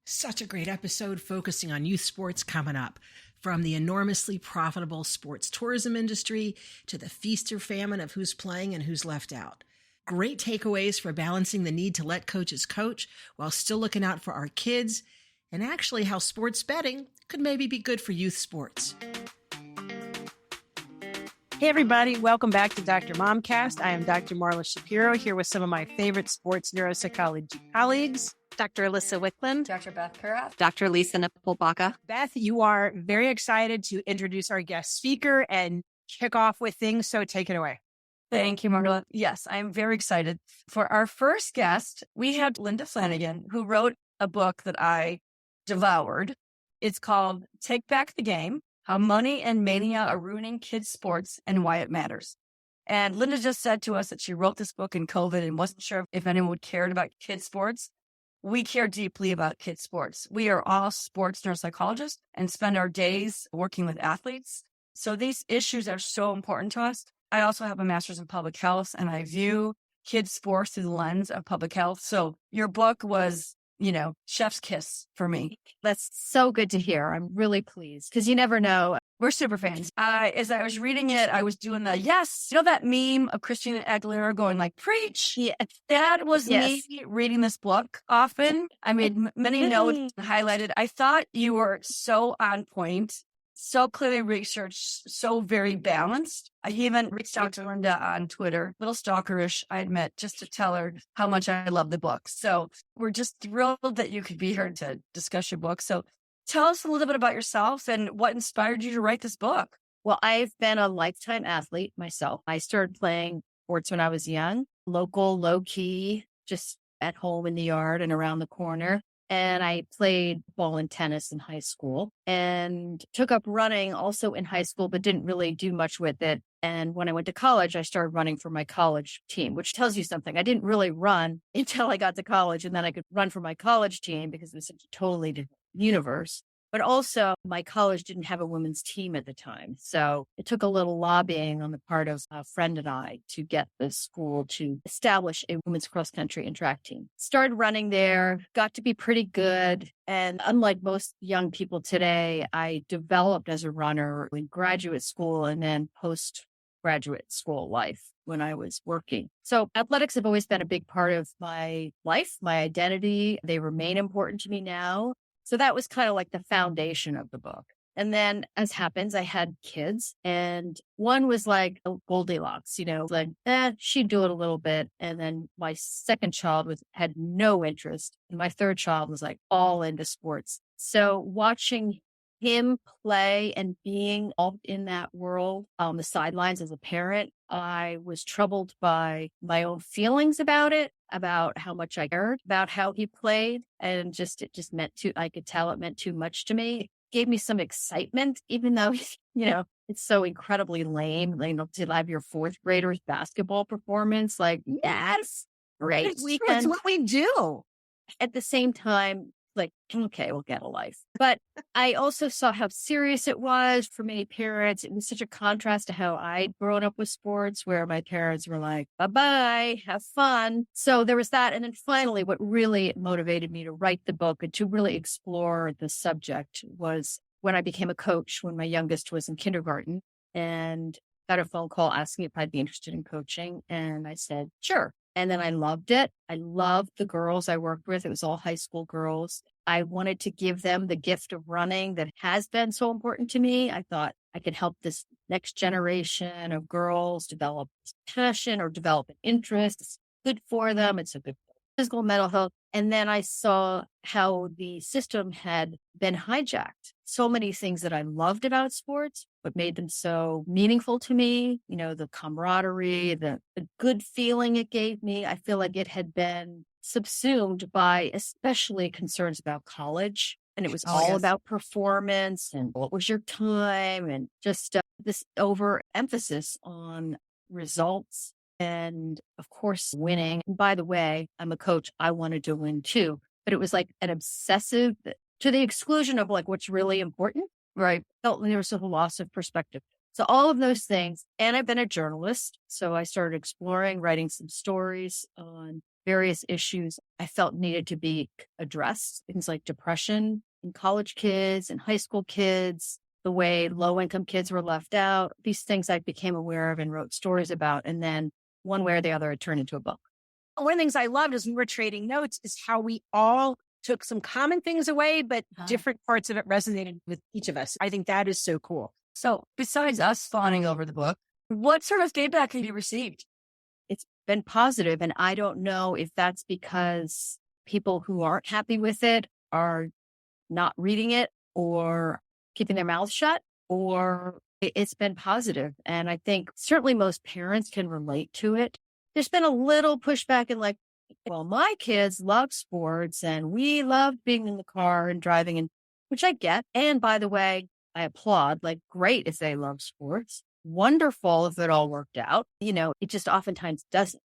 Such a great episode focusing on youth sports coming up. From the enormously profitable sports tourism industry to the feast or famine of who's playing and who's left out. Great takeaways for balancing the need to let coaches coach while still looking out for our kids, and actually how sports betting could maybe be good for youth sports. Hey, everybody. Welcome back to Dr. Momcast. I am Dr. Marla Shapiro here with some of my favorite sports neuropsychology colleagues. Dr. Alyssa Wickland, Dr. Beth Kurath, Dr. Lisa Napolbaka. Beth, you are very excited to introduce our guest speaker and kick off with things, so take it away. Thank you, Marla. Yes, I'm very excited. For our first guest, we had Linda Flanagan, who wrote a book that I devoured. It's called Take Back the Game, How Money and Mania Are Ruining Kids' Sports and Why It Matters. And Linda just said to us that she wrote this book in COVID and wasn't sure if anyone cared about kids' sports. We care deeply about kids' sports. We are all sports neuropsychologists and spend our days working with athletes. So these issues are so important to us. I also have a master's in public health, and I view kids' sports through the lens of public health. So your book was, chef's kiss for me. That's so good to hear. I'm really pleased because you never know. We're super fans. As I was reading it, I was doing that meme of Christina Aguilera going like, preach. Yeah. That was me reading this book often. I made many notes highlighted. I thought you were so on point, so clearly researched, so very balanced. I even reached out to Linda on Twitter, a little stalkerish, I admit, just to tell her how much I love the book. So we're just thrilled that you could be here to discuss your book. So tell us a little bit about yourself and what inspired you to write this book. Well, I've been a lifetime athlete myself. I started playing sports when I was young, local, low key, just at home in the yard and around the corner. And I played ball and tennis in high school and took up running also in high school, but didn't really do much with it. And when I went to college, I started running for my college team, which tells you something. I didn't really run until I got to college, and then I could run for my college team because it was such a totally different universe. But also my college didn't have a women's team at the time. So it took a little lobbying on the part of a friend and I to get the school to establish a women's cross country and track team. Started running there, got to be pretty good. And unlike most young people today, I developed as a runner in graduate school and then postgraduate school life when I was working. So athletics have always been a big part of my life, my identity. They remain important to me now. So that was kind of like the foundation of the book. And then, as happens, I had kids, and one was like Goldilocks, she'd do it a little bit. And then my second child had no interest. And my third child was like all into sports. So watching him play and being all in that world on the sidelines as a parent, I was troubled by my own feelings about it, about how much I cared, about how he played. And I could tell it meant too much to me. It gave me some excitement, even though, it's so incredibly lame. To have your fourth grader's basketball performance, yes, great weekend. That's what we do. At the same time, okay, we'll get a life. But I also saw how serious it was for many parents. It was such a contrast to how I'd grown up with sports, where my parents were like, bye-bye, have fun. So there was that. And then finally, what really motivated me to write the book and to really explore the subject was when I became a coach when my youngest was in kindergarten and got a phone call asking if I'd be interested in coaching. And I said, sure. And then I loved it. I loved the girls I worked with. It was all high school girls. I wanted to give them the gift of running that has been so important to me. I thought I could help this next generation of girls develop passion or develop an interest. It's good for them. It's a good physical, mental health. And then I saw how the system had been hijacked. So many things that I loved about sports, what made them so meaningful to me, the camaraderie, the good feeling it gave me. I feel like it had been subsumed by especially concerns about college. And it was all about performance and what was your time and just this overemphasis on results. And of course, winning. And by the way, I'm a coach. I wanted to win too, but it was like an obsessive to the exclusion of what's really important. Right. Felt there was a loss of perspective. So all of those things. And I've been a journalist. So I started exploring, writing some stories on various issues I felt needed to be addressed. Things like depression in college kids and high school kids, the way low income kids were left out. These things I became aware of and wrote stories about. And then one way or the other, it turned into a book. One of the things I loved as we were trading notes is how we all took some common things away, but different parts of it resonated with each of us. I think that is so cool. So besides us fawning over the book, what sort of feedback have you received? It's been positive, and I don't know if that's because people who aren't happy with it are not reading it or keeping their mouths shut, or it's been positive. And I think certainly most parents can relate to it. There's been a little pushback in like, well, my kids love sports and we love being in the car and driving, and which I get. And by the way, I applaud, like, great if they love sports. Wonderful if it all worked out. It just oftentimes doesn't.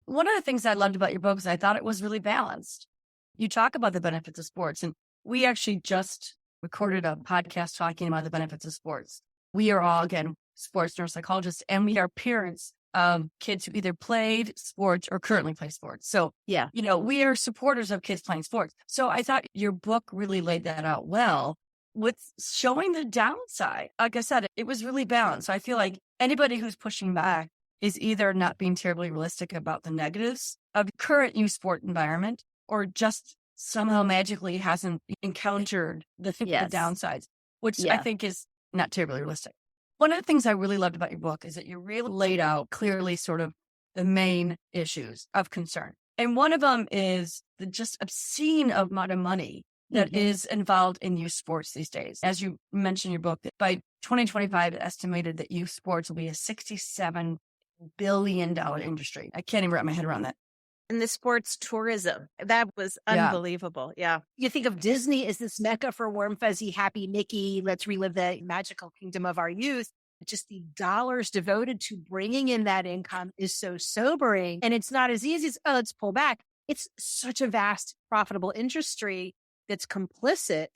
One of the things I loved about your book is I thought it was really balanced. You talk about the benefits of sports, and we actually just recorded a podcast talking about the benefits of sports. We are all, again, sports neuropsychologists, and we are parents of kids who either played sports or currently play sports. So, Yeah. We are supporters of kids playing sports. So I thought your book really laid that out well with showing the downside. Like I said, it was really balanced. So I feel like anybody who's pushing back is either not being terribly realistic about the negatives of current youth sport environment, or just somehow magically hasn't encountered the downsides, which I think is not terribly realistic. One of the things I really loved about your book is that you really laid out clearly sort of the main issues of concern. And one of them is the just obscene amount of money that is involved in youth sports these days. As you mentioned in your book, that by 2025, it estimated that youth sports will be a $67 billion industry. I can't even wrap my head around that. And the sports tourism, that was unbelievable. Yeah. You think of Disney as this mecca for warm, fuzzy, happy Mickey. Let's relive the magical kingdom of our youth. Just the dollars devoted to bringing in that income is so sobering. And it's not as easy as, let's pull back. It's such a vast, profitable industry that's complicit.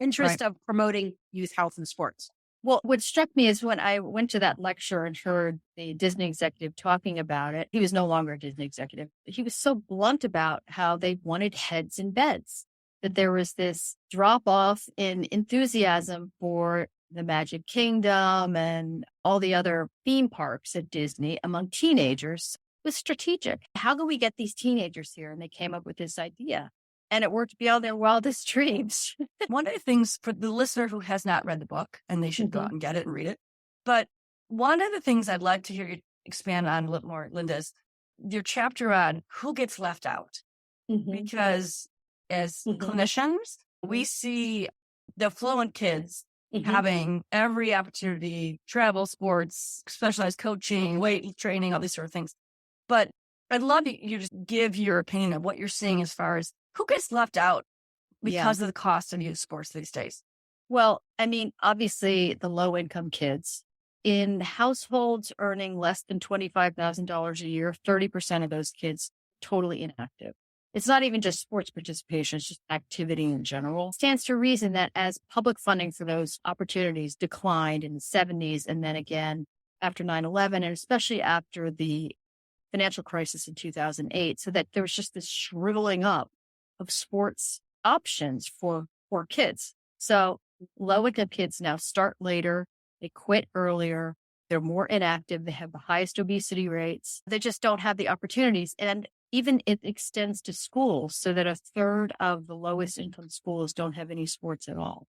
Interest of promoting youth health and sports. Well, what struck me is when I went to that lecture and heard the Disney executive talking about it, he was no longer a Disney executive. He was so blunt about how they wanted heads in beds, that there was this drop off in enthusiasm for the Magic Kingdom and all the other theme parks at Disney among teenagers. It was strategic. How can we get these teenagers here? And they came up with this idea. And it worked beyond their wildest dreams. One of the things for the listener who has not read the book, and they should go out and get it and read it. But one of the things I'd like to hear you expand on a little more, Linda, is your chapter on who gets left out. Because as clinicians, we see the affluent kids having every opportunity, travel, sports, specialized coaching, weight training, all these sort of things. But I'd love you to just give your opinion of what you're seeing as far as who gets left out because of the cost of youth sports these days. Well, I mean, obviously the low income kids in households earning less than $25,000 a year, 30% of those kids totally inactive. It's not even just sports participation, it's just activity in general. It stands to reason that as public funding for those opportunities declined in the 70s and then again after 9/11, and especially after the financial crisis in 2008, so that there was just this shriveling up of sports options for kids. So low-income kids now start later, they quit earlier, they're more inactive, they have the highest obesity rates, they just don't have the opportunities. And even it extends to schools, so that a third of the lowest income schools don't have any sports at all.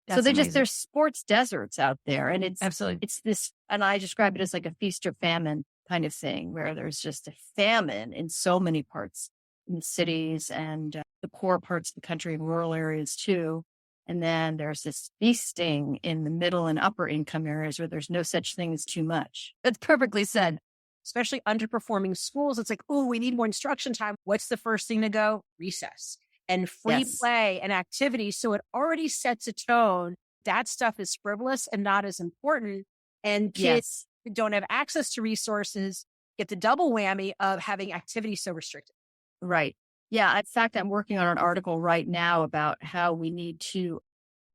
So there's sports deserts out there. And it's this, and I describe it as like a feast or famine kind of thing, where there's just a famine in so many parts in the cities and the poor parts of the country and rural areas too. And then there's this feasting in the middle and upper income areas where there's no such thing as too much. That's perfectly said. Especially underperforming schools. It's like, oh, we need more instruction time. What's the first thing to go? Recess and free play and activity. So it already sets a tone. That stuff is frivolous and not as important. And kids who don't have access to resources get the double whammy of having activity so restricted. Right. Yeah. In fact, I'm working on an article right now about how we need to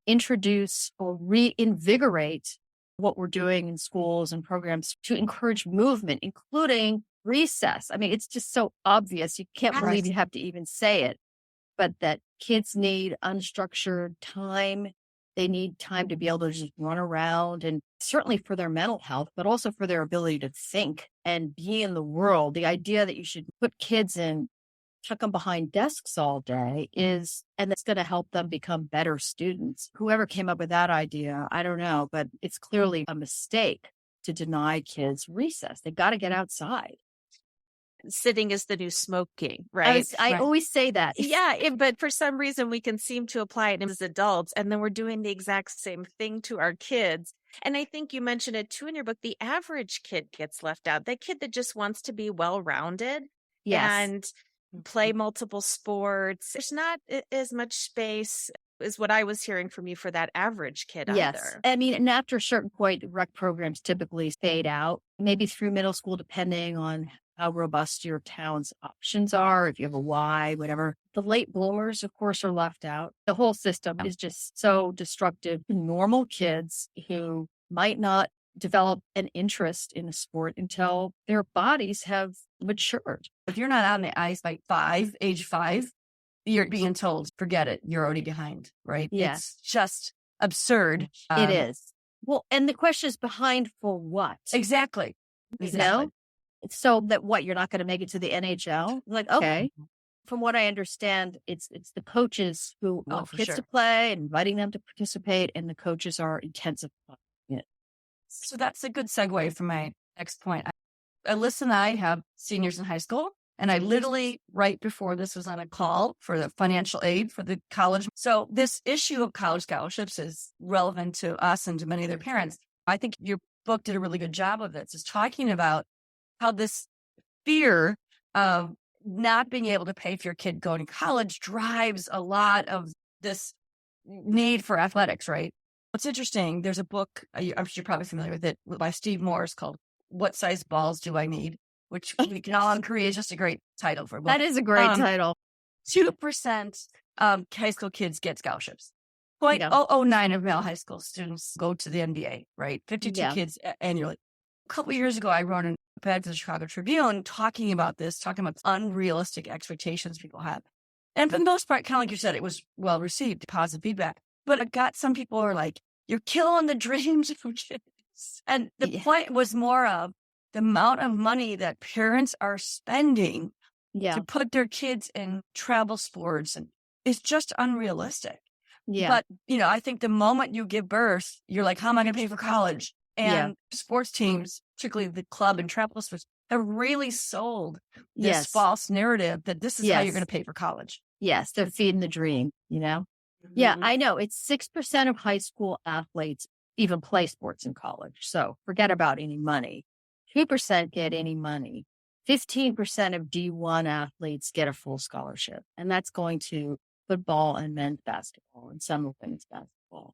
introduce or reinvigorate what we're doing in schools and programs to encourage movement, including recess. I mean, it's just so obvious. You can't believe you have to even say it, but that kids need unstructured time. They need time to be able to just run around, and certainly for their mental health, but also for their ability to think and be in the world. The idea that you should put kids in, tuck them behind desks all day and that's going to help them become better students. Whoever came up with that idea, I don't know, but it's clearly a mistake to deny kids recess. They've got to get outside. Sitting is the new smoking, right? I always say that. Yeah, but for some reason we can seem to apply it as adults, and then we're doing the exact same thing to our kids. And I think you mentioned it too in your book, the average kid gets left out. That kid that just wants to be well-rounded and play multiple sports. There's not as much space is what I was hearing from you for that average kid either. I mean, and after a certain point, rec programs typically fade out, maybe through middle school, depending on how robust your town's options are, if you have a Y, whatever. The late bloomers, of course, are left out. The whole system is just so destructive to normal kids who might not develop an interest in a sport until their bodies have matured. If you're not out on the ice by age five, you're being told, forget it, you're already behind, right? Yes. It's just absurd. It is. Well, and the question is behind for what? Exactly. You know? So that you're not going to make it to the NHL? Like, okay. From what I understand, it's the coaches who want kids to play and inviting them to participate, and the coaches are intensifying it. So that's a good segue from my next point. Alyssa and I have seniors in high school, and I literally, right before this, was on a call for the financial aid for the college. So this issue of college scholarships is relevant to us and to many of their parents. I think your book did a really good job of this, is talking about how this fear of not being able to pay for your kid going to college drives a lot of this need for athletics, right? What's interesting, there's a book, I'm sure you're probably familiar with it, by Steve Morse called What Size Balls Do I Need? Which we can all agree is just a great title for a book. That is a great title. 2% of high school kids get scholarships. 0.009 of male high school students go to the NBA, right? 52 kids annually. A couple of years ago, I wrote an op-ed for the Chicago Tribune talking about unrealistic expectations people have. And for the most part, kind of like you said, it was well received, positive feedback. But it got some people who are like, you're killing the dreams of kids. And the point was more of the amount of money that parents are spending to put their kids in travel sports and is just unrealistic. But, I think the moment you give birth, you're like, how am I going to pay for college? And sports teams, particularly the club and travel sports, have really sold this false narrative that this is how you're going to pay for college. Yes, they're feeding the dream, Yeah, I know. It's 6% of high school athletes even play sports in college. So forget about any money. 2% get any money. 15% of D1 athletes get a full scholarship. And that's going to football and men's basketball and some women's basketball.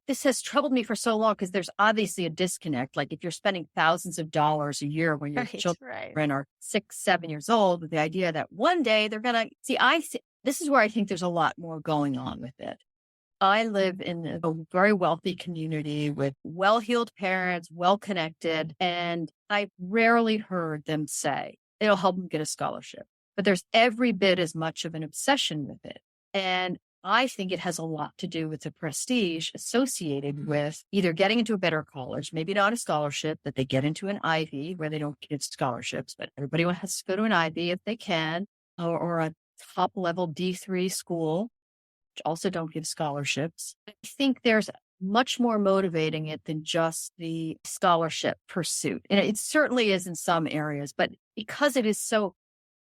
This has troubled me for so long because there's obviously a disconnect. Like if you're spending thousands of dollars a year when your children are 6, 7 years old, with the idea that one day they're going to this is where I think there's a lot more going on with it. I live in a very wealthy community with well-heeled parents, well-connected, and I've rarely heard them say it'll help them get a scholarship. But there's every bit as much of an obsession with it. And I think it has a lot to do with the prestige associated with either getting into a better college, maybe not a scholarship, that they get into an Ivy where they don't get scholarships, but everybody has to go to an Ivy if they can, or a top-level D3 school, which also don't give scholarships. I think there's much more motivating it than just the scholarship pursuit. And it certainly is in some areas, but because it is so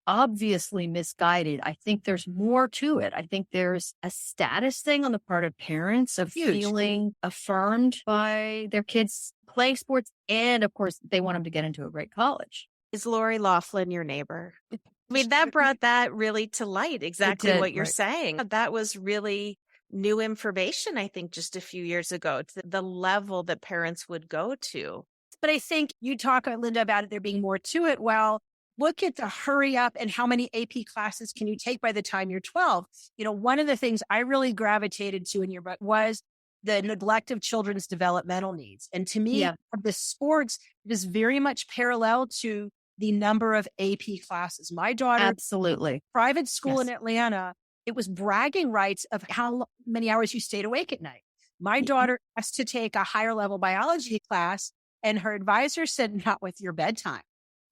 obviously misguided, I think there's more to it. I think there's a status thing on the part of parents of feeling affirmed by their kids playing sports. And of course, they want them to get into a great college. Is Lori Laughlin your neighbor? I mean, that brought that really to light, exactly what you're saying. That was really new information, I think, just a few years ago, to the level that parents would go to. But I think you talk, Linda, about it there being more to it. Well, look at the hurry up and how many AP classes can you take by the time you're 12. One of the things I really gravitated to in your book was the neglect of children's developmental needs. And to me, the sports is very much parallel to the number of AP classes. My daughter, Absolutely. private school in Yes. Atlanta, it was bragging rights of how many hours you stayed awake at night. My daughter asked to take a higher level biology class, and her advisor said, not with your bedtime.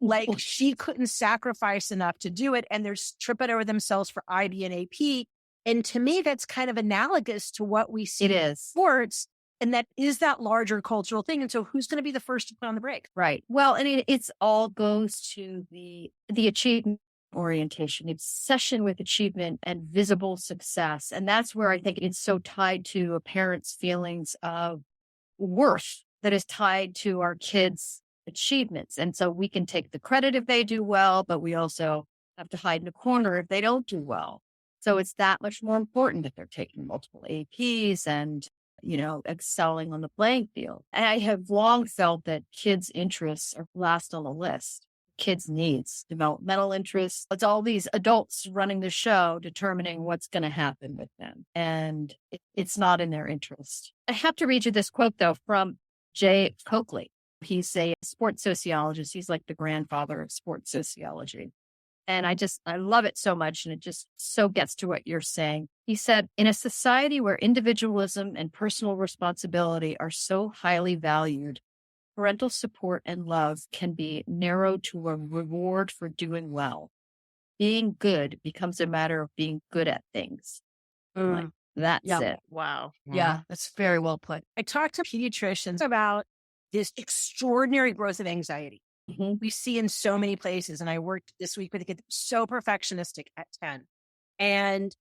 Like she couldn't sacrifice enough to do it. And they're tripping over themselves for IB and AP. And to me, that's kind of analogous to what we see It in is. sports. And that is that larger cultural thing. And so who's going to be the first to put on the brake? Right. Well, and it's all goes to the achievement orientation, obsession with achievement and visible success. And that's where I think it's so tied to a parent's feelings of worth that is tied to our kids' achievements. And so we can take the credit if they do well, but we also have to hide in a corner if they don't do well. So it's that much more important that they're taking multiple APs and, excelling on the playing field. And I have long felt that kids' interests are last on the list. Kids' needs, developmental interests. It's all these adults running the show determining what's going to happen with them. And it's not in their interest. I have to read you this quote, though, from Jay Coakley. He's a sports sociologist. He's like the grandfather of sports sociology. And I love it so much. And it just so gets to what you're saying. He said, in a society where individualism and personal responsibility are so highly valued, parental support and love can be narrowed to a reward for doing well. Being good becomes a matter of being good at things. Like, that's it. Wow. Yeah, that's very well put. I talked to pediatricians about this extraordinary growth of anxiety we see in so many places. And I worked this week with a kid so perfectionistic at 10, and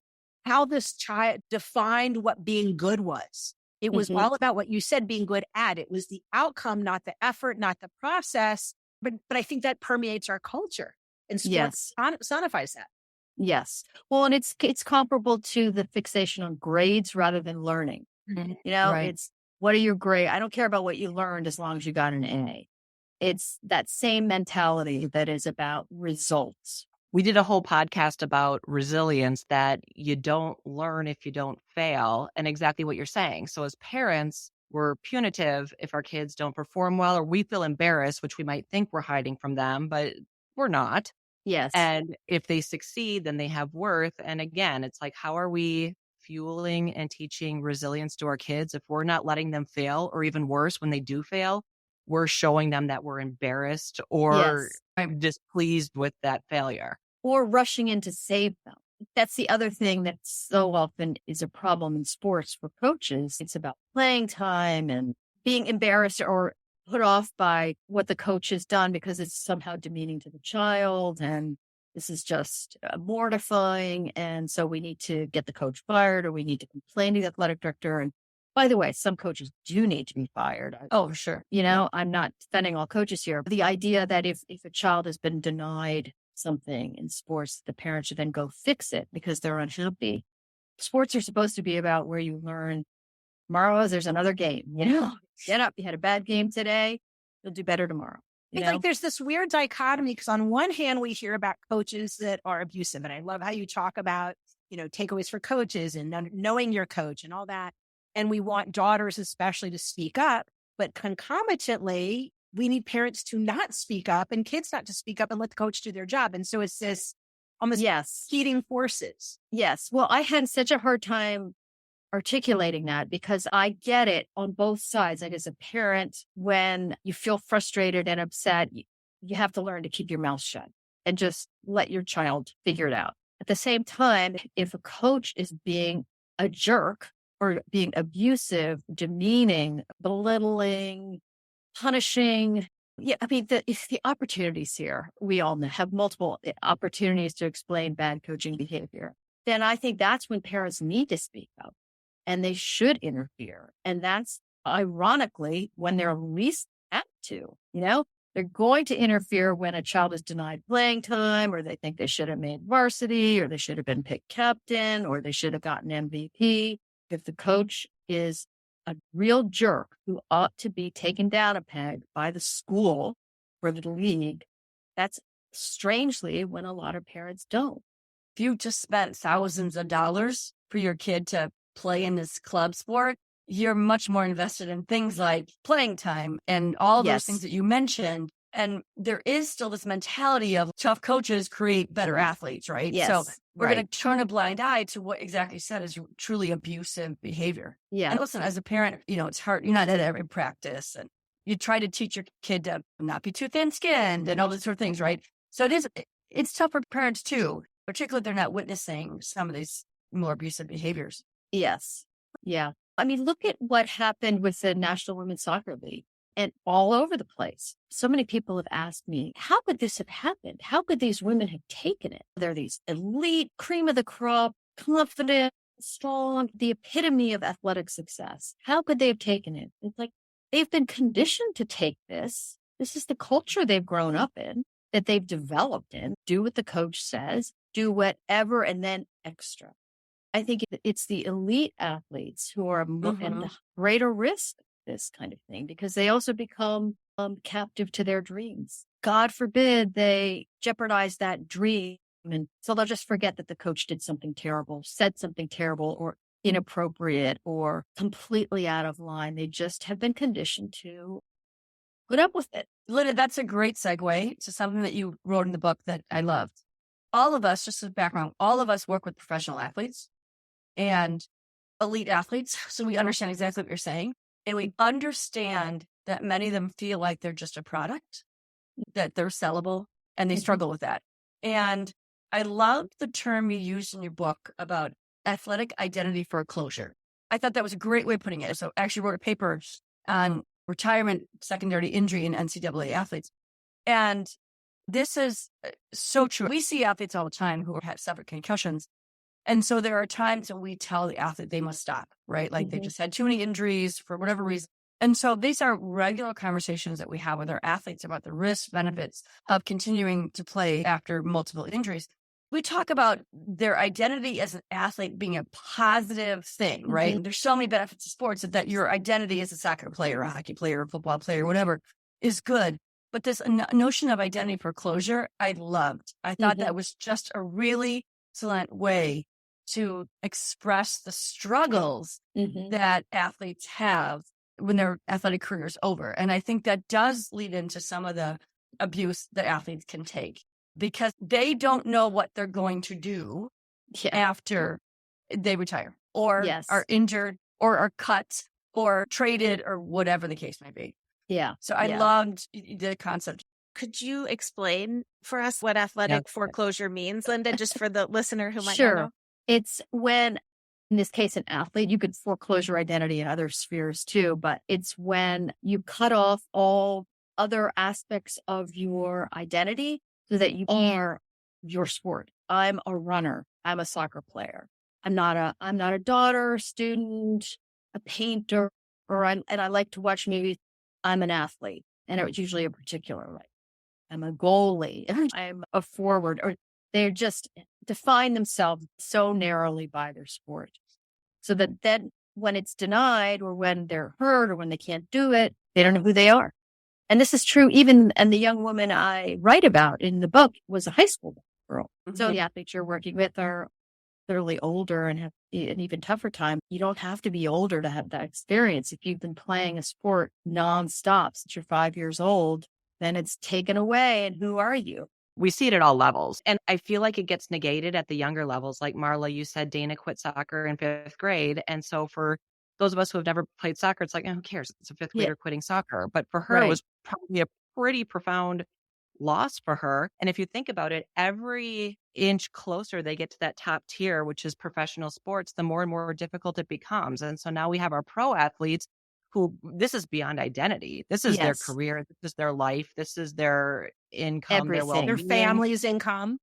how this child defined what being good was. It was all about what you said being good at. It was the outcome, not the effort, not the process. But I think that permeates our culture, and sports sonifies that. Yes. Well, and it's comparable to the fixation on grades rather than learning. Right. It's what are your grades? I don't care about what you learned as long as you got an A. It's that same mentality that is about results. We did a whole podcast about resilience, that you don't learn if you don't fail, and exactly what you're saying. So as parents, we're punitive if our kids don't perform well, or we feel embarrassed, which we might think we're hiding from them, but we're not. Yes. And if they succeed, then they have worth. And again, it's like, how are we fueling and teaching resilience to our kids if we're not letting them fail, or even worse, when they do fail, we're showing them that we're embarrassed or displeased with that failure. Or rushing in to save them. That's the other thing that so often is a problem in sports for coaches. It's about playing time and being embarrassed or put off by what the coach has done because it's somehow demeaning to the child. And this is just mortifying. And so we need to get the coach fired, or we need to complain to the athletic director. And by the way, some coaches do need to be fired. Oh, sure. I'm not defending all coaches here. But the idea that if a child has been denied something in sports, the parent should then go fix it because they're unhappy. Sports are supposed to be about where you learn tomorrow, there's another game, get up, you had a bad game today, you'll do better tomorrow. It's like there's this weird dichotomy, because on one hand, we hear about coaches that are abusive. And I love how you talk about, takeaways for coaches and knowing your coach and all that. And we want daughters especially to speak up, but concomitantly, we need parents to not speak up and kids not to speak up and let the coach do their job. And so it's this almost competing forces. Yes. Well, I had such a hard time articulating that because I get it on both sides. Like as a parent, when you feel frustrated and upset, you have to learn to keep your mouth shut and just let your child figure it out. At the same time, if a coach is being a jerk or being abusive, demeaning, belittling, punishing. Yeah, I mean, it's the opportunities here. We all have multiple opportunities to explain bad coaching behavior. Then I think that's when parents need to speak up and they should interfere. And that's ironically when they're least apt to, they're going to interfere when a child is denied playing time, or they think they should have made varsity, or they should have been picked captain, or they should have gotten MVP. If the coach is a real jerk who ought to be taken down a peg by the school or the league, that's strangely when a lot of parents don't. If you just spent thousands of dollars for your kid to play in this club sport, you're much more invested in things like playing time and all those things that you mentioned. And there is still this mentality of tough coaches create better athletes, right? Yes, So we're right. going to turn a blind eye to what exactly you said is truly abusive behavior. Yeah. And listen, as a parent, it's hard. You're not at every practice, and you try to teach your kid to not be too thin-skinned and all those sort of things, right? So it's tough for parents too, particularly if they're not witnessing some of these more abusive behaviors. Yes. Yeah. I mean, look at what happened with the National Women's Soccer League and all over the place. So many people have asked me, how could this have happened? How could these women have taken it? They're these elite, cream of the crop, confident, strong, the epitome of athletic success. How could they have taken it? It's like they've been conditioned to take this. This is the culture they've grown up in, that they've developed in. Do what the coach says, do whatever, and then extra. I think it's the elite athletes who are at the greater risk of this kind of thing because they also become captive to their dreams. God forbid they jeopardize that dream. And so they'll just forget that the coach did something terrible, said something terrible or inappropriate or completely out of line. They just have been conditioned to put up with it. Linda, that's a great segue to something that you wrote in the book that I loved. All of us, just as background, all of us work with professional athletes and elite athletes. So we understand exactly what you're saying. And we understand that many of them feel like they're just a product, that they're sellable, and they struggle with that. And I loved the term you used in your book about athletic identity foreclosure. I thought that was a great way of putting it. So I actually wrote a paper on retirement secondary injury in NCAA athletes. And this is so true. We see athletes all the time who have suffered concussions. And so there are times when we tell the athlete they must stop, right? Like they just had too many injuries for whatever reason. And so these are regular conversations that we have with our athletes about the risks, benefits of continuing to play after multiple injuries. We talk about their identity as an athlete being a positive thing, right? There's so many benefits of sports that your identity as a soccer player, a hockey player, a football player, whatever, is good. But this notion of identity foreclosure, I loved. I thought that was just a really excellent way to express the struggles that athletes have when their athletic career is over. And I think that does lead into some of the abuse that athletes can take because they don't know what they're going to do after they retire or are injured or are cut or traded or whatever the case may be. Yeah. So I loved the concept. Could you explain for us what athletic foreclosure means, Linda, just for the listener who might not know? It's when, in this case, an athlete, you could foreclose your identity in other spheres too, but it's when you cut off all other aspects of your identity so that you are your sport. I'm a runner. I'm a soccer player. I'm not a daughter, student, a painter, and I like to watch movies. I'm an athlete, and it's usually a particular like I'm a goalie. I'm a forward, or they're just define themselves so narrowly by their sport. So that then when it's denied or when they're hurt or when they can't do it, they don't know who they are. And this is true and the young woman I write about in the book was a high school girl. So the athletes you're working with are clearly older and have an even tougher time. You don't have to be older to have that experience. If you've been playing a sport nonstop since you're 5 years old, then it's taken away. And who are you? We see it at all levels. And I feel like it gets negated at the younger levels. Like Marla, you said Dana quit soccer in 5th grade. And so for those of us who have never played soccer, it's like, who cares? It's a 5th grader quitting soccer. But for her, it was probably a pretty profound loss for her. And if you think about it, every inch closer they get to that top tier, which is professional sports, the more and more difficult it becomes. And so now we have our pro athletes who this is beyond identity. This is their career. This is their life. This is their income, their family's income.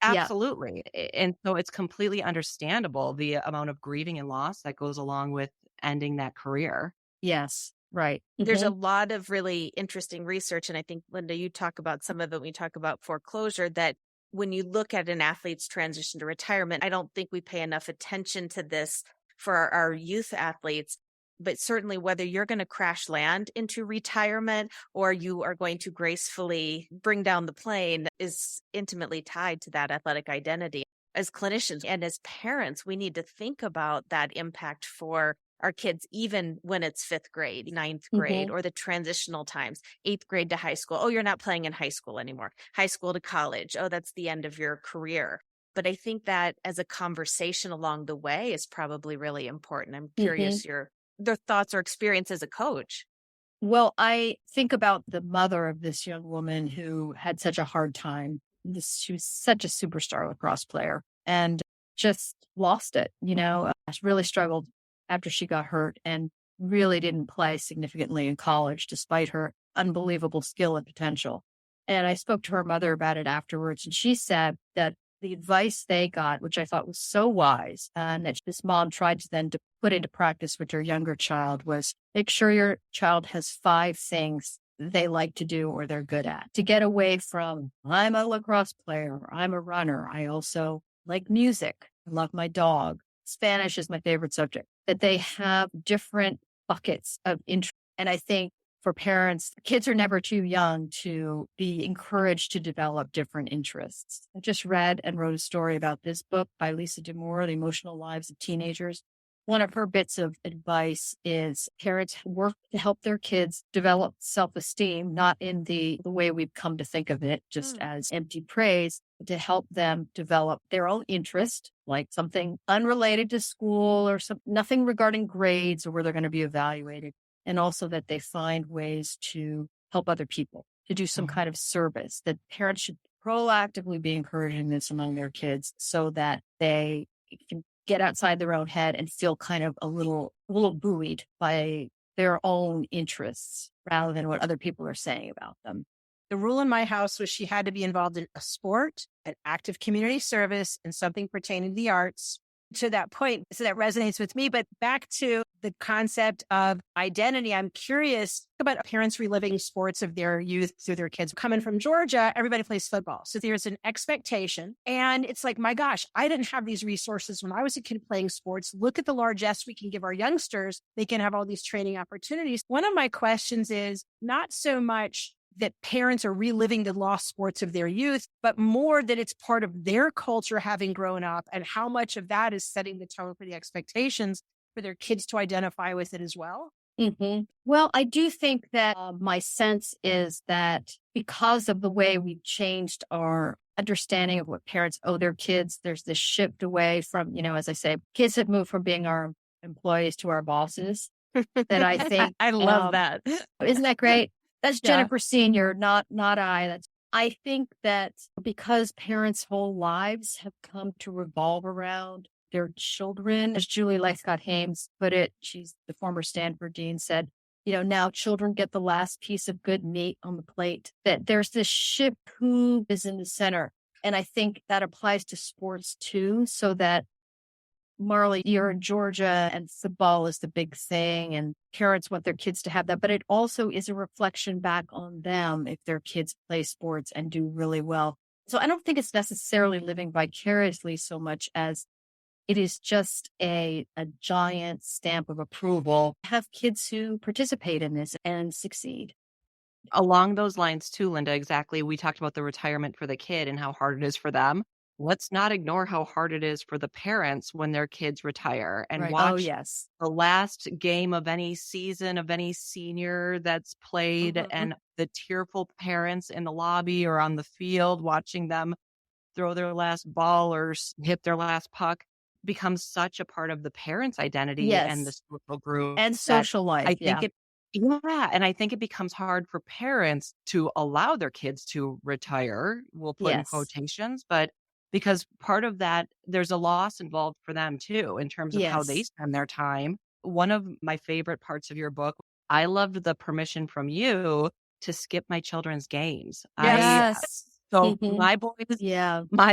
Absolutely. And so it's completely understandable the amount of grieving and loss that goes along with ending that career. Yes. Right. There's a lot of really interesting research. And I think, Linda, you talk about some of it when you talk about foreclosure, that when you look at an athlete's transition to retirement, I don't think we pay enough attention to this for our youth athletes. But certainly whether you're going to crash land into retirement or you are going to gracefully bring down the plane is intimately tied to that athletic identity. As clinicians and as parents, we need to think about that impact for our kids, even when it's 5th grade, ninth grade, or the transitional times, 8th grade to high school. Oh, you're not playing in high school anymore. High school to college. Oh, that's the end of your career. But I think that as a conversation along the way is probably really important. I'm curious their thoughts or experience as a coach. Well, I think about the mother of this young woman who had such a hard time. She was such a superstar lacrosse player and just lost it, She really struggled after she got hurt and really didn't play significantly in college despite her unbelievable skill and potential. And I spoke to her mother about it afterwards, and she said that the advice they got, which I thought was so wise, and that this mom tried to then to put into practice with her younger child, was make sure your child has 5 things they like to do or they're good at. To get away from, I'm a lacrosse player, I'm a runner, I also like music, I love my dog. Spanish is my favorite subject. That they have different buckets of interest. And I think for parents, kids are never too young to be encouraged to develop different interests. I just read and wrote a story about this book by Lisa DeMore, The Emotional Lives of Teenagers. One of her bits of advice is parents work to help their kids develop self-esteem, not in the way we've come to think of it, just as empty praise, but to help them develop their own interest, like something unrelated to school or nothing regarding grades or where they're going to be evaluated. And also that they find ways to help other people, to do some kind of service, that parents should proactively be encouraging this among their kids so that they can get outside their own head and feel kind of a little buoyed by their own interests rather than what other people are saying about them. The rule in my house was she had to be involved in a sport, an active community service, and something pertaining to the arts. To that point, so that resonates with me. But back to the concept of identity, I'm curious about parents reliving sports of their youth through their kids. Coming from Georgia, everybody plays football. So there's an expectation. And it's like, my gosh, I didn't have these resources when I was a kid playing sports. Look at the largesse we can give our youngsters. They can have all these training opportunities. One of my questions is not so much that parents are reliving the lost sports of their youth, but more that it's part of their culture having grown up and how much of that is setting the tone for the expectations for their kids to identify with it as well. Well, I do think that my sense is that because of the way we've changed our understanding of what parents owe their kids, there's this shift away from, as I say, kids have moved from being our employees to our bosses. That I think I love that. Isn't that great? That's Jennifer Senior, not I. I think that because parents' whole lives have come to revolve around their children, as Julie Lythcott-Hames put it, she's the former Stanford dean, said, now children get the last piece of good meat on the plate, that there's this shift who is in the center. And I think that applies to sports too, so that Marley, you're in Georgia and football is the big thing and parents want their kids to have that, but it also is a reflection back on them if their kids play sports and do really well. So I don't think it's necessarily living vicariously so much as it is just a giant stamp of approval. Have kids who participate in this and succeed. Along those lines too, Linda, exactly. We talked about the retirement for the kid and how hard it is for them. Let's not ignore how hard it is for the parents when their kids retire and watch the last game of any season of any senior that's played and the tearful parents in the lobby or on the field watching them throw their last ball or hit their last puck becomes such a part of the parents' identity and the social group and social life. I think and I think it becomes hard for parents to allow their kids to retire. We'll put in quotations, but because part of that, there's a loss involved for them too, in terms of how they spend their time. One of my favorite parts of your book, I loved the permission from you to skip my children's games. So my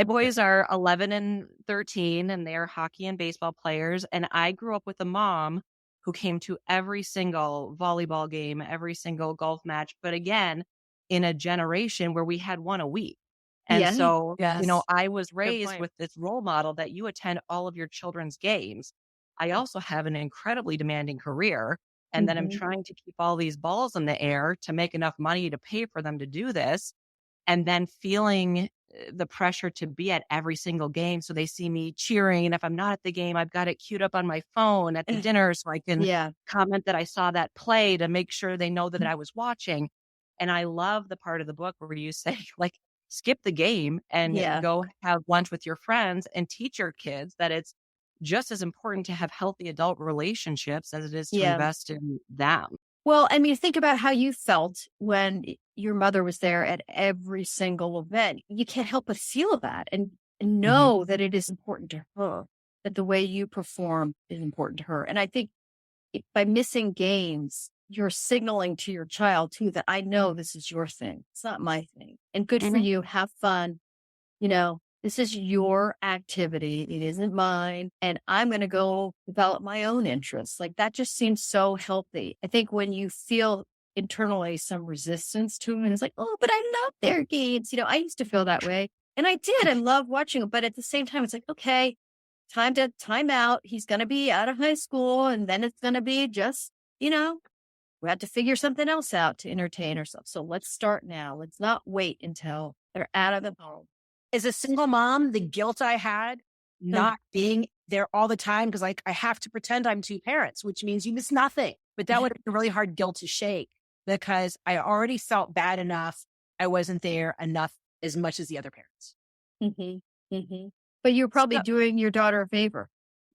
boys are 11 and 13 and they're hockey and baseball players. And I grew up with a mom who came to every single volleyball game, every single golf match. But again, in a generation where we had one a week. And so, I was raised with this role model that you attend all of your children's games. I also have an incredibly demanding career. And then I'm trying to keep all these balls in the air to make enough money to pay for them to do this. And then feeling the pressure to be at every single game. So they see me cheering. And if I'm not at the game, I've got it queued up on my phone at the dinner so I can comment that I saw that play to make sure they know that I was watching. And I love the part of the book where you say, like, skip the game and go have lunch with your friends and teach your kids that it's just as important to have healthy adult relationships as it is to invest in them. Well, I mean, think about how you felt when your mother was there at every single event. You can't help but feel that and know that it is important to her, that the way you perform is important to her. And I think by missing games, you're signaling to your child too, that I know this is your thing. It's not my thing. And good for you. Have fun. You know, this is your activity. It isn't mine. And I'm going to go develop my own interests. Like that just seems so healthy. I think when you feel internally some resistance to them, and it's like, oh, but I love their games. You know, I used to feel that way. And I did. I love watching them. But at the same time, it's like, okay, time out. He's going to be out of high school. And then it's going to be just, you know, we have to figure something else out to entertain ourselves. So let's start now. Let's not wait until they're out of the home. As a single mom, the guilt I had not being there all the time, because like I have to pretend I'm two parents, which means you miss nothing. But that would have been a really hard guilt to shake because I already felt bad enough. I wasn't there enough as much as the other parents. But you're probably doing your daughter a favor.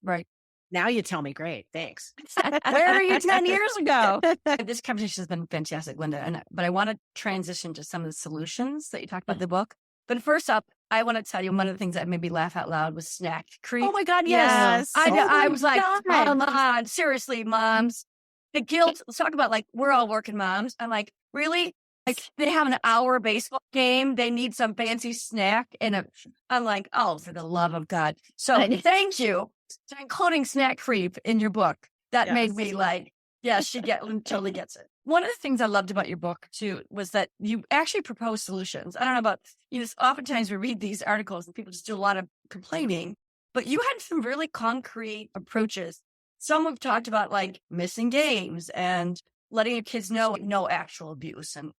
Right. Now you tell me, great, thanks. Where are you 10 years ago? This conversation has been fantastic, Linda. But I want to transition to some of the solutions that you talked about in the book. But first up, I want to tell you one of the things that made me laugh out loud was snack creep. Oh my God, yes. I was like, come on, seriously, moms. The guilt, let's talk about like, we're all working moms. I'm like, really? Like they have an hour baseball game. They need some fancy snack. And I'm like, oh, for the love of God. So thank you for including snack creep in your book. That made me like, she totally gets it. One of the things I loved about your book too was that you actually propose solutions. I don't know about, oftentimes we read these articles and people just do a lot of complaining, but you had some really concrete approaches. Some have talked about like missing games and letting your kids know no actual abuse and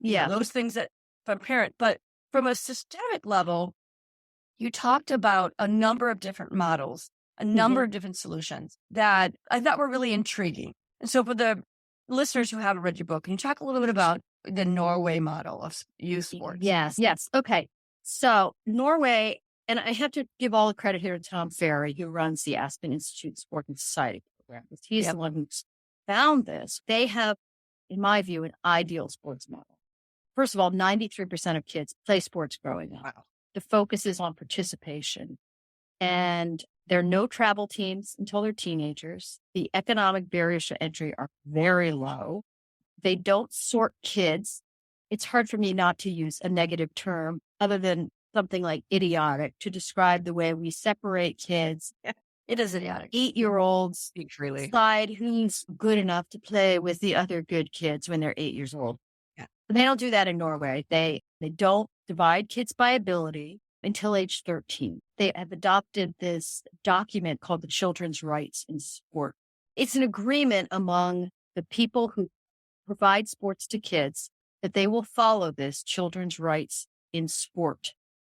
those things that from a parent. But from a systemic level, you talked about a number of different models, a number of different solutions that I thought were really intriguing. And so for the listeners who haven't read your book, can you talk a little bit about the Norway model of youth sports? Yes. Okay. So Norway, and I have to give all the credit here to Tom Ferry, who runs the Aspen Institute Sport and Society program. He's the one who's found this. They have, in my view, an ideal sports model. First of all, 93% of kids play sports growing up. Wow. The focus is on participation. And there are no travel teams until they're teenagers. The economic barriers to entry are very low. They don't sort kids. It's hard for me not to use a negative term other than something like idiotic to describe the way we separate kids. It is idiotic. 8-year-olds decide who's good enough to play with the other good kids when they're 8 years old. Yeah. They don't do that in Norway. They don't divide kids by ability until age 13. They have adopted this document called the Children's Rights in Sport. It's an agreement among the people who provide sports to kids that they will follow this Children's Rights in Sport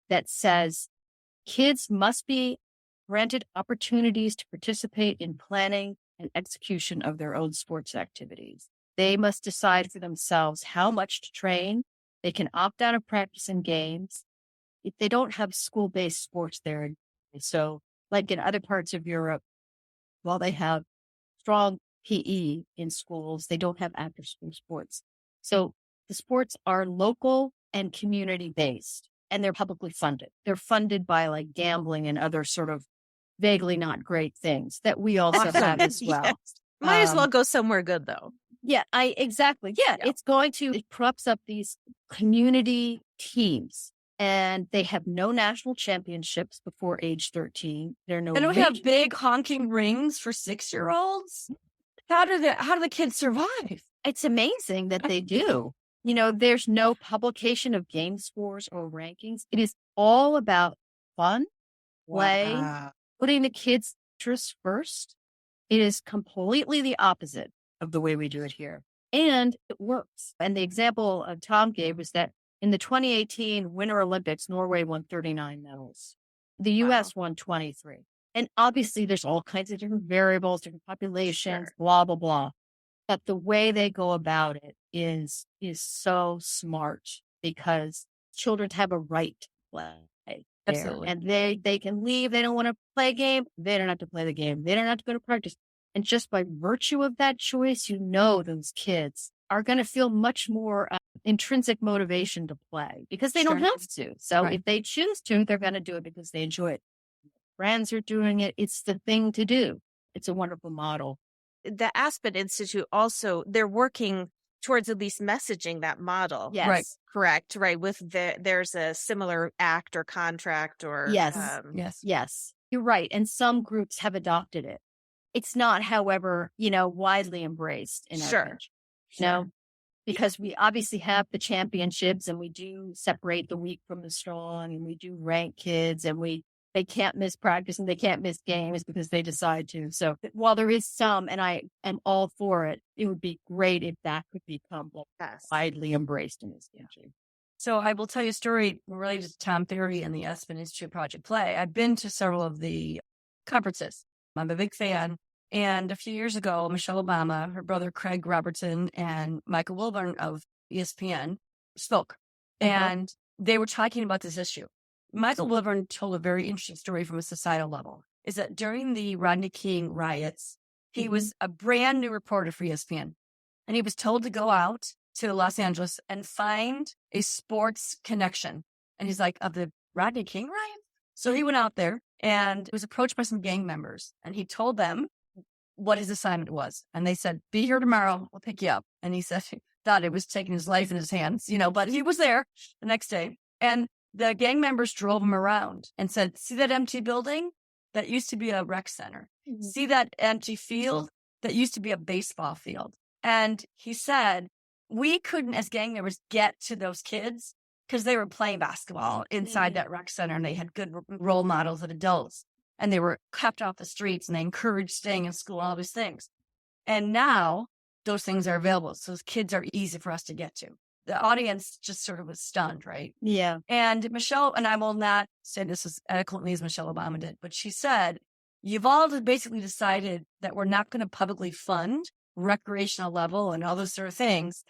that says kids must be granted opportunities to participate in planning and execution of their own sports activities. They must decide for themselves how much to train. They can opt out of practice and games. If they don't have school-based sports there, so like in other parts of Europe, while they have strong PE in schools, they don't have after-school sports. So the sports are local and community-based, and they're publicly funded. They're funded by like gambling and other sort of vaguely not great things that we also have as well. Yes. Might as well go somewhere good though. Yeah, exactly. Yeah, it props up these community teams. And they have no national championships before age 13. They don't have big honking rings for 6-year-olds. How do the kids survive? It's amazing that they do. There's no publication of game scores or rankings. It is all about fun, play, putting the kids' interests first. It is completely the opposite of the way we do it here. And it works. And the example Tom gave was that In the 2018 Winter Olympics, Norway won 39 medals. The U.S. won 23. And obviously there's all kinds of different variables, different populations, blah, blah, blah. But the way they go about it is so smart because children have a right to play there. Absolutely. And they can leave. They don't want to play a game. They don't have to play the game. They don't have to go to practice. And just by virtue of that choice, those kids are going to feel much more intrinsic motivation to play because they don't have to. So if they choose to, they're going to do it because they enjoy it. Friends are doing it. It's the thing to do. It's a wonderful model. The Aspen Institute also, they're working towards at least messaging that model. Yes. Right. Correct. Right. There's a similar act or contract or. Yes. You're right. And some groups have adopted it. It's not, however, widely embraced in our country. Because we obviously have the championships and we do separate the weak from the strong and we do rank kids and they can't miss practice and they can't miss games because they decide to. So while there is some, and I am all for it, it would be great if that could become widely embraced in this country. So I will tell you a story related to Tom Ferry and the Aspen Institute Project Play. I've been to several of the conferences. I'm a big fan. And a few years ago, Michelle Obama, her brother Craig Robertson, and Michael Wilburn of ESPN spoke. And they were talking about this issue. Michael Wilburn told a very interesting story from a societal level, is that during the Rodney King riots, he was a brand new reporter for ESPN. And he was told to go out to Los Angeles and find a sports connection. And he's like, of the Rodney King riot? So he went out there and was approached by some gang members. And he told them what his assignment was. And they said, be here tomorrow. We'll pick you up. And he said, he thought it was taking his life in his hands, but he was there the next day. And the gang members drove him around and said, see that empty building? That used to be a rec center. Mm-hmm. See that empty field? That used to be a baseball field. And he said, we couldn't, as gang members, get to those kids because they were playing basketball inside that rec center and they had good role models of adults. And they were kept off the streets and they encouraged staying in school, all these things. And now those things are available. So those kids are easy for us to get to. The audience just sort of was stunned, right? Yeah. And Michelle, and I will not say this as eloquently as Michelle Obama did, but she said, you've all basically decided that we're not going to publicly fund recreational level and all those sort of things.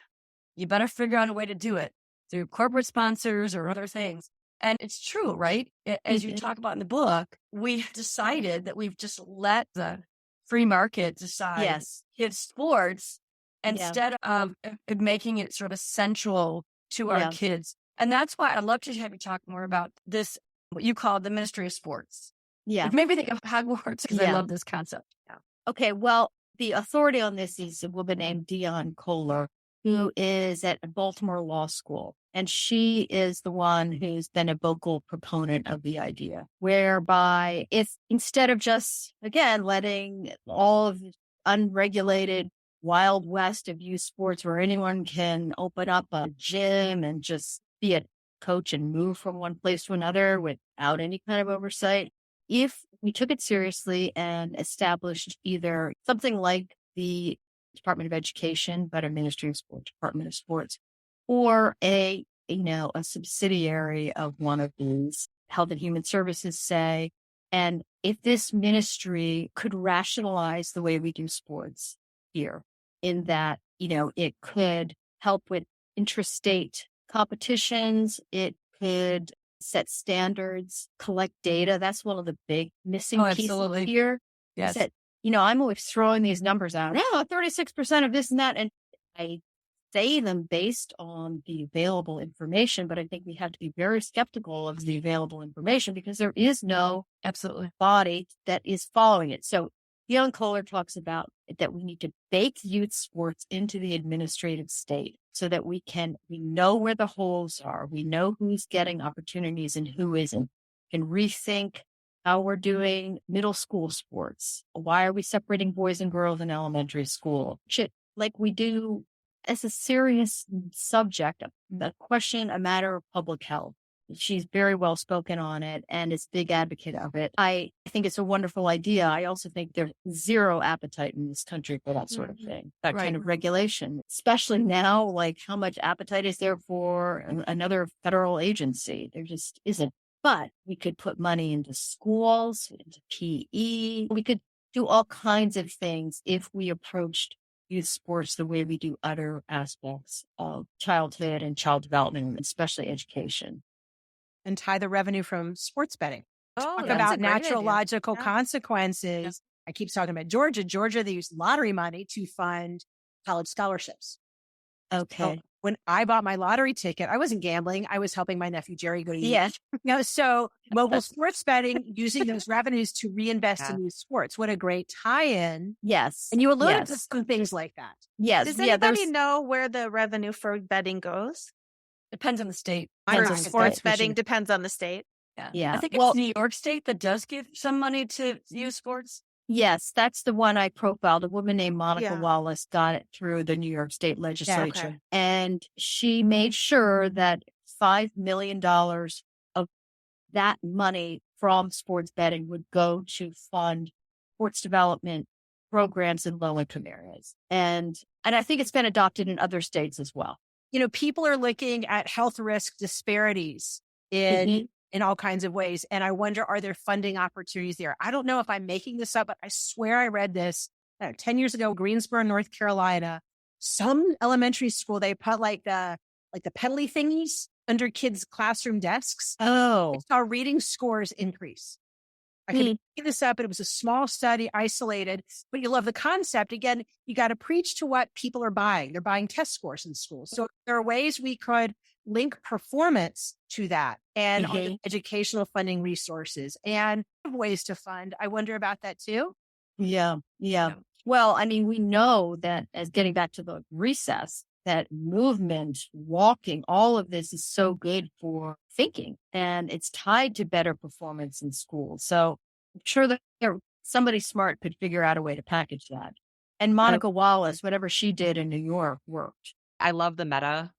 You better figure out a way to do it through corporate sponsors or other things. And it's true, right? As you talk about in the book, we decided that we've just let the free market decide kids' sports instead of making it sort of essential to our kids. And that's why I'd love to have you talk more about this, what you call the Ministry of Sports. Yeah. Which made me think of Hogwarts because I love this concept. Yeah. Okay. Well, the authority on this is a woman named Dion Kohler, who is at Baltimore Law School. And she is the one who's been a vocal proponent of the idea, whereby if instead of just, again, letting all of the unregulated Wild West of youth sports where anyone can open up a gym and just be a coach and move from one place to another without any kind of oversight, if we took it seriously and established either something like the Department of Education, but a Ministry of Sports, Department of Sports, or a subsidiary of one of these, Health and Human Services, say, and if this ministry could rationalize the way we do sports here, in that, it could help with intrastate competitions, it could set standards, collect data. That's one of the big missing pieces here. Yes. That, I'm always throwing these numbers out. 36% of this and that. And I say them based on the available information, but I think we have to be very skeptical of the available information because there is no body that is following it. So Dion Kohler talks about that we need to bake youth sports into the administrative state so that we know where the holes are. We know who's getting opportunities and who isn't. Can rethink how we're doing middle school sports. Why are we separating boys and girls in elementary school? Like we do as a serious subject, a question, a matter of public health. She's very well spoken on it and is a big advocate of it. I think it's a wonderful idea. I also think there's zero appetite in this country for that sort of thing, that kind of regulation, especially now, like how much appetite is there for another federal agency? There just isn't. But we could put money into schools, into PE. We could do all kinds of things if we approached youth sports the way we do other aspects of childhood and child development, especially education. And tie the revenue from sports betting. Oh, Talk about natural logical consequences. I keep talking about Georgia. Georgia, they use lottery money to fund college scholarships. Okay. So when I bought my lottery ticket, I wasn't gambling. I was helping my nephew Jerry go to so mobile sports betting, using those revenues to reinvest in youth sports. What a great tie-in. Yes. And you alluded to some things like that. Yes. Does anybody know where the revenue for betting goes? Depends on the state. For sports betting depends on the state. Yeah. I think it's New York State that does give some money to youth sports. Yes, that's the one I profiled. A woman named Monica Wallace got it through the New York State legislature. Okay. And she made sure that $5 million of that money from sports betting would go to fund sports development programs in low-income areas. And I think it's been adopted in other states as well. You know, people are looking at health risk disparities in all kinds of ways. And I wonder, are there funding opportunities there? I don't know if I'm making this up, but I swear I read this 10 years ago, Greensboro, North Carolina, some elementary school, they put like the penalty thingies under kids' classroom desks. Oh. I saw reading scores increase. I can make this up, but it was a small study, isolated, but you love the concept. Again, you got to preach to what people are buying. They're buying test scores in schools. So there are ways we could link performance to that and educational funding resources and ways to fund. I wonder about that too. Yeah. Well, I mean, we know that, as getting back to the recess, that movement, walking, all of this is so good for thinking, and it's tied to better performance in school. So I'm sure that somebody smart could figure out a way to package that. And Monica Wallace, whatever she did in New York worked. I love the meta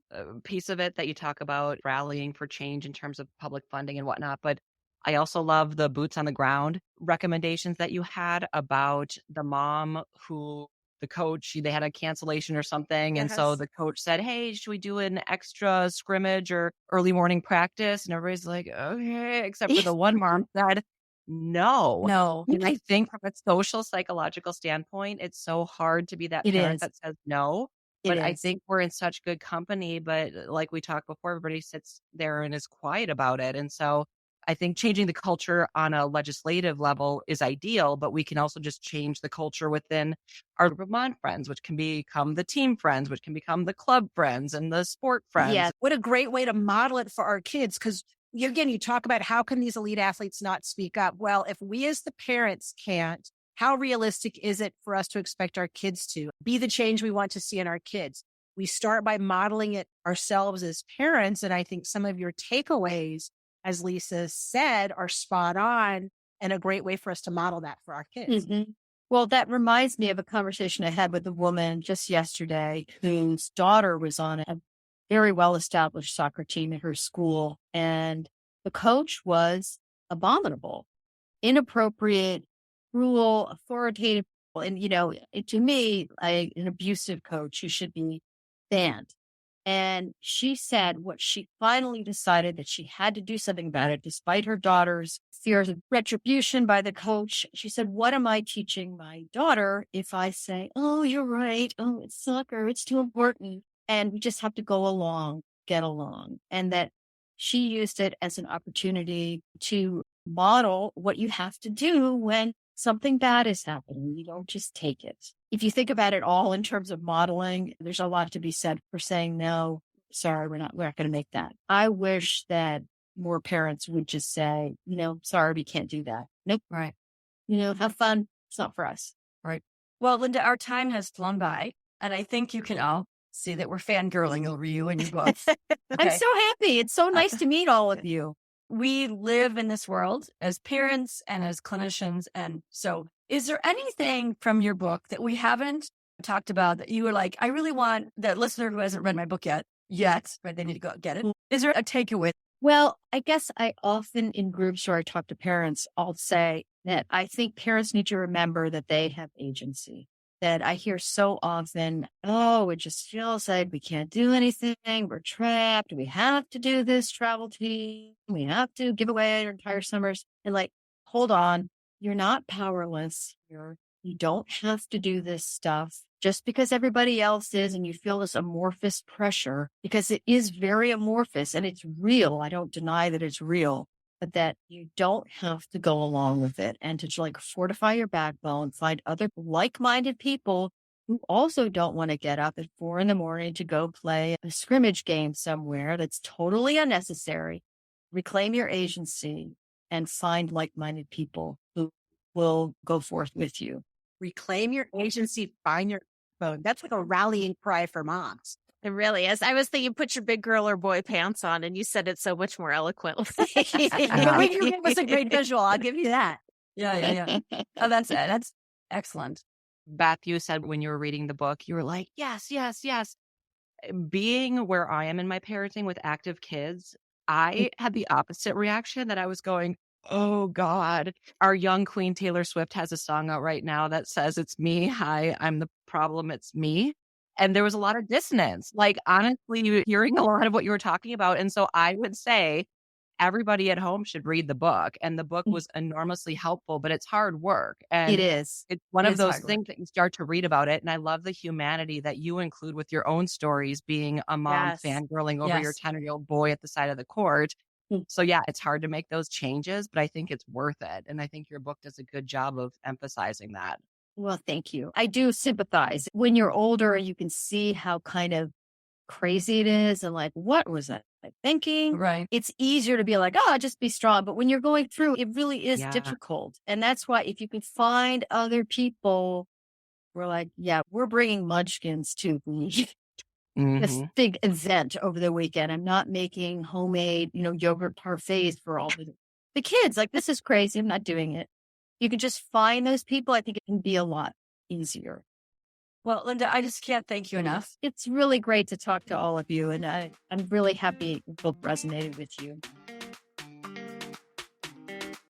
piece of it that you talk about rallying for change in terms of public funding and whatnot. But I also love the boots on the ground recommendations that you had about the mom who the coach, they had a cancellation or something. And so the coach said, hey, should we do an extra scrimmage or early morning practice? And everybody's like, okay, except for the one mom said, no. And I think from a social psychological standpoint, it's so hard to be that parent that says no. But I think we're in such good company. But like we talked before, everybody sits there and is quiet about it. And so I think changing the culture on a legislative level is ideal, but we can also just change the culture within our Vermont friends, which can become the team friends, which can become the club friends and the sport friends. Yeah. What a great way to model it for our kids. Because again, you talk about how can these elite athletes not speak up? Well, if we as the parents can't, how realistic is it for us to expect our kids to be the change we want to see in our kids? We start by modeling it ourselves as parents. And I think some of your takeaways, as Lisa said, are spot on and a great way for us to model that for our kids. Well, that reminds me of a conversation I had with a woman just yesterday whose daughter was on a very well-established soccer team at her school. And the coach was abominable, inappropriate, cruel, authoritative. And, to me, an abusive coach who should be banned. And she said what she finally decided that she had to do something about it, despite her daughter's fears of retribution by the coach. She said, what am I teaching my daughter if I say, oh, you're right. Oh, it's soccer. It's too important. And we just have to go along, get along. And that she used it as an opportunity to model what you have to do when something bad is happening. You don't just take it. If you think about it all in terms of modeling, there's a lot to be said for saying, no, sorry, we're not going to make that. I wish that more parents would just say, sorry, we can't do that. Nope. Right. Have fun. It's not for us. Right. Well, Linda, our time has flown by, and I think you can all see that we're fangirling over you and your book. Okay. I'm so happy. It's so nice to meet all of you. We live in this world as parents and as clinicians. And so is there anything from your book that we haven't talked about that you were like, I really want that listener who hasn't read my book yet, right? They need to go get it. Is there a takeaway Well, I guess I often in groups where I talk to parents, I'll say that I think parents need to remember that they have agency. That I hear so often, oh, it just feels like we can't do anything. We're trapped. We have to do this travel team. We have to give away our entire summers. And like, hold on, you're not powerless. You don't have to do this stuff just because everybody else is and you feel this amorphous pressure because it is very amorphous and it's real. I don't deny that it's real, but that you don't have to go along with it and to like fortify your backbone, find other like-minded people who also don't want to get up at 4 a.m. to go play a scrimmage game somewhere that's totally unnecessary. Reclaim your agency and find like-minded people who will go forth with you. Reclaim your agency, find your phone. That's like a rallying cry for moms. It really is. I was thinking, put your big girl or boy pants on, and you said it so much more eloquently. The way you gave us a great visual, I'll give you that. Yeah. Oh, that's excellent. Beth, you said when you were reading the book, you were like, yes. Being where I am in my parenting with active kids, I had the opposite reaction that I was going, oh God, our young Queen Taylor Swift has a song out right now that says, it's me. Hi, I'm the problem. It's me. And there was a lot of dissonance, like honestly, hearing a lot of what you were talking about. And so I would say everybody at home should read the book. And the book was enormously helpful, but it's hard work. And It is. it's one It of is those hard work. things that you start to read about it. And I love the humanity that you include with your own stories, being a mom Yes. fangirling over your Yes. 10-year-old boy at the side of the court. Mm. So yeah, it's hard to make those changes, but I think it's worth it. And I think your book does a good job of emphasizing that. Well, thank you. I do sympathize. When you're older, you can see how kind of crazy it is and like, what was I thinking? Right. It's easier to be like, oh, just be strong. But when you're going through, it really is Yeah. difficult. And that's why if you can find other people, we're like, yeah, we're bringing munchkins to this Mhm. big event over the weekend. I'm not making homemade, yogurt parfaits for all the kids. Like, this is crazy. I'm not doing it. You can just find those people. I think it can be a lot easier. Well, Linda, I just can't thank you enough. It's really great to talk to all of you. And I'm really happy the book resonated with you.